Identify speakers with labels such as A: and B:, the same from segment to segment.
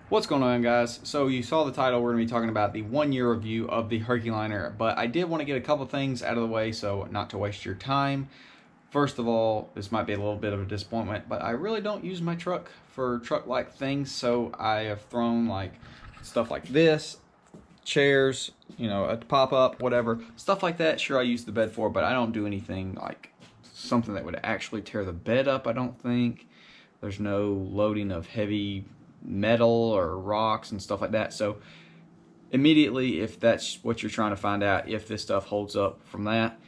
A: What's going on, guys? So you saw the title. We're going to be talking about the 1 year review of the Herculiner, but I did want to get a couple things out of the way so not to waste your time. First of all, this might be a little bit of a disappointment, but I really don't use my truck for truck-like things, so I have thrown like stuff like this, chairs, a pop-up, whatever, stuff like that. Sure, I use the bed for, but I don't do anything like something that would actually tear the bed up, I don't think. There's no loading of heavy metal or rocks and stuff like that. So immediately, if that's what you're trying to find out, if this stuff holds up from that,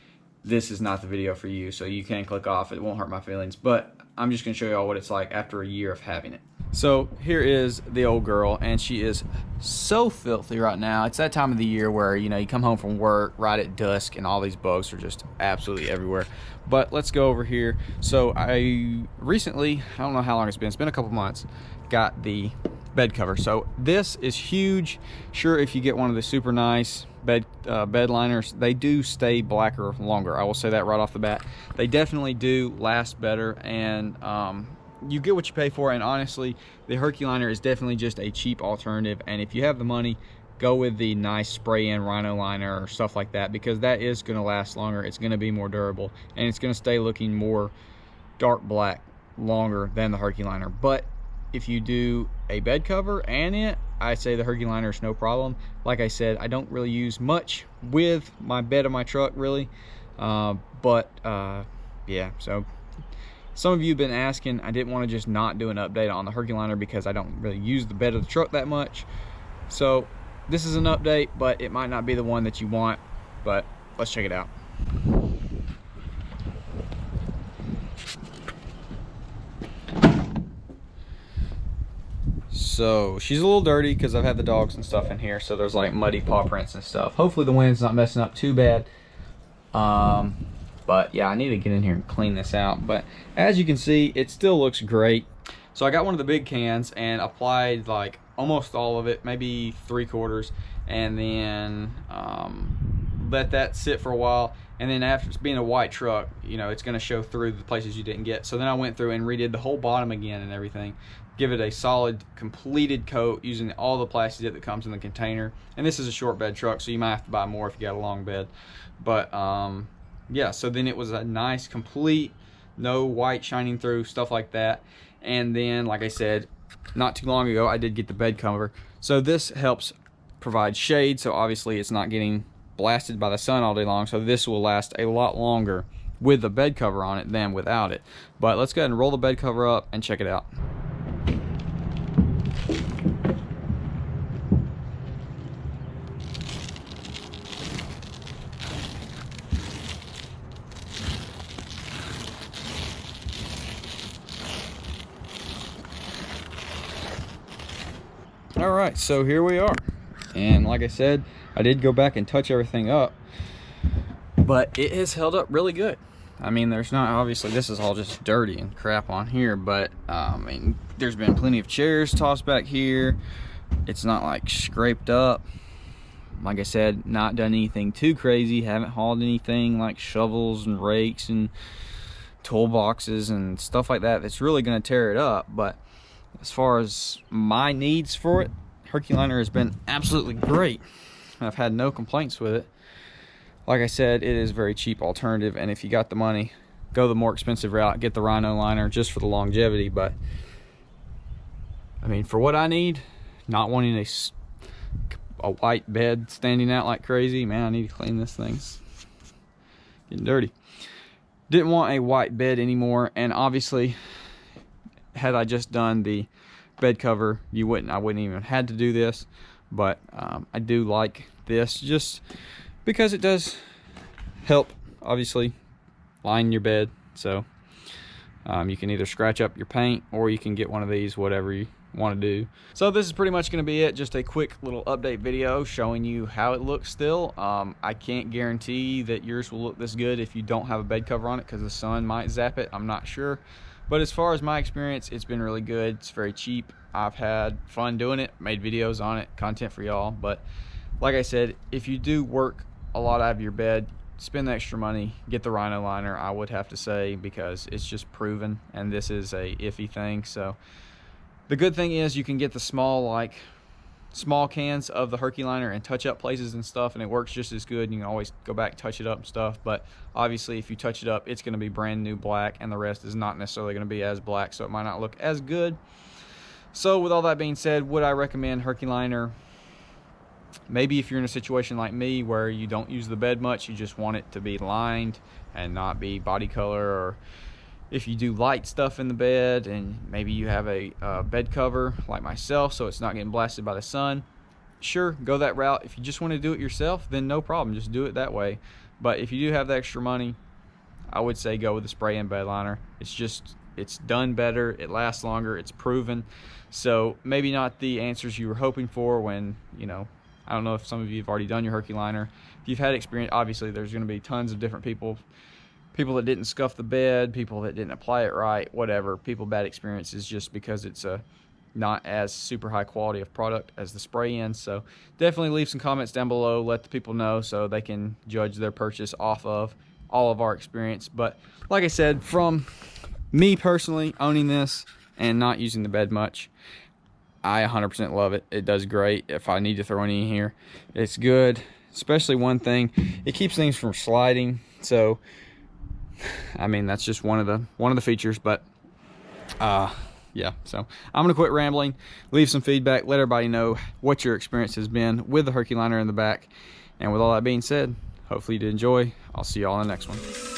A: this is not the video for you. So you can click off. It won't hurt my feelings, but I'm just going to show you all what it's like after a year of having it. So here is the old girl, and she is so filthy right now. It's that time of the year where you come home from work right at dusk and all these bugs are just absolutely everywhere. But let's go over here. So I recently, I don't know how long it's been a couple months, got the bed cover. So this is huge. Sure, if you get one of the super nice bed liners, they do stay blacker longer. I will say that right off the bat. They definitely do last better, and you get what you pay for. And honestly, the Herculiner is definitely just a cheap alternative, and if you have the money, go with the nice spray-in rhino liner or stuff like that, because that is going to last longer. It's going to be more durable, and it's going to stay looking more dark black longer than the Herculiner. But if you do a bed cover and it, I say the Herculiner is no problem. Like I said, I don't really use much with my bed of my truck, really. Yeah, so some of you have been asking. I didn't want to just not do an update on the Herculiner because I don't really use the bed of the truck that much. So this is an update, but it might not be the one that you want, but let's check it out. So she's a little dirty because I've had the dogs and stuff in here, so there's like muddy paw prints and stuff. Hopefully the wind's not messing up too bad. But yeah, I need to get in here and clean this out. But as you can see, it still looks great. So I got one of the big cans and applied like almost all of it, maybe 3/4, and then let that sit for a while. And then after it's being a white truck, it's going to show through the places you didn't get. So then I went through and redid the whole bottom again and everything. Give it a solid completed coat using all the plastic that comes in the container. And this is a short bed truck, so you might have to buy more if you got a long bed. But yeah, so then it was a nice complete, no white shining through, stuff like that. And then, like I said, not too long ago, I did get the bed cover. So this helps provide shade, so obviously it's not getting blasted by the sun all day long. So this will last a lot longer with the bed cover on it than without it. But let's go ahead and roll the bed cover up and check it out. All right, so here we are, and like I said, I did go back and touch everything up, but it has held up really good. I mean, there's not, obviously this is all just dirty and crap on here, but I mean, there's been plenty of chairs tossed back here. It's not like scraped up. Like I said, not done anything too crazy. Haven't hauled anything like shovels and rakes and toolboxes and stuff like that that's really going to tear it up. But as far as my needs for it, Herculiner has been absolutely great. I've had no complaints with it. Like I said, it is a very cheap alternative, and if you got the money, go the more expensive route, get the rhino liner just for the longevity. But I mean, for what I need, not wanting a white bed standing out like crazy, man, I need to clean this thing. It's getting dirty. Didn't want a white bed anymore, and obviously, had I just done the bed cover, I wouldn't even had to do this. But I do like this just because it does help, obviously, line your bed. So you can either scratch up your paint, or you can get one of these, whatever you want to do. So this is pretty much going to be it, just a quick little update video showing you how it looks still. I can't guarantee that yours will look this good if you don't have a bed cover on it, because the sun might zap it. I'm not sure. But as far as my experience, it's been really good. It's very cheap. I've had fun doing it, made videos on it, content for y'all. But like I said, if you do work a lot out of your bed, spend the extra money, get the rhino liner, I would have to say, because it's just proven, and this is a iffy thing. So The good thing is you can get the small cans of the Herculiner and touch up places and stuff, and it works just as good. You can always go back, touch it up and stuff, but obviously if you touch it up, it's going to be brand new black, and the rest is not necessarily going to be as black, so it might not look as good. So with all that being said, would I recommend Herculiner? Maybe if you're in a situation like me where you don't use the bed much, you just want it to be lined and not be body color, or if you do light stuff in the bed and maybe you have a bed cover like myself so it's not getting blasted by the sun, sure, go that route. If you just want to do it yourself, then no problem, just do it that way. But if you do have the extra money, I would say go with the spray-in bed liner. It's done better, it lasts longer, it's proven. So maybe not the answers you were hoping for when, you know, I don't know if some of you have already done your Herculiner. If you've had experience, obviously there's going to be tons of different people that didn't scuff the bed, people that didn't apply it right, whatever. People bad experiences just because it's a not as super high quality of product as the spray-in. So definitely leave some comments down below, let the people know so they can judge their purchase off of all of our experience. But like I said, from me personally owning this and not using the bed much, I 100% love it. It does great. If I need to throw any in here, it's good. Especially one thing, it keeps things from sliding. So I mean, that's just one of the features. But yeah, so I'm gonna quit rambling, leave some feedback, let everybody know what your experience has been with the Herculiner in the back. And with all that being said, hopefully you did enjoy. I'll see you all in the next one.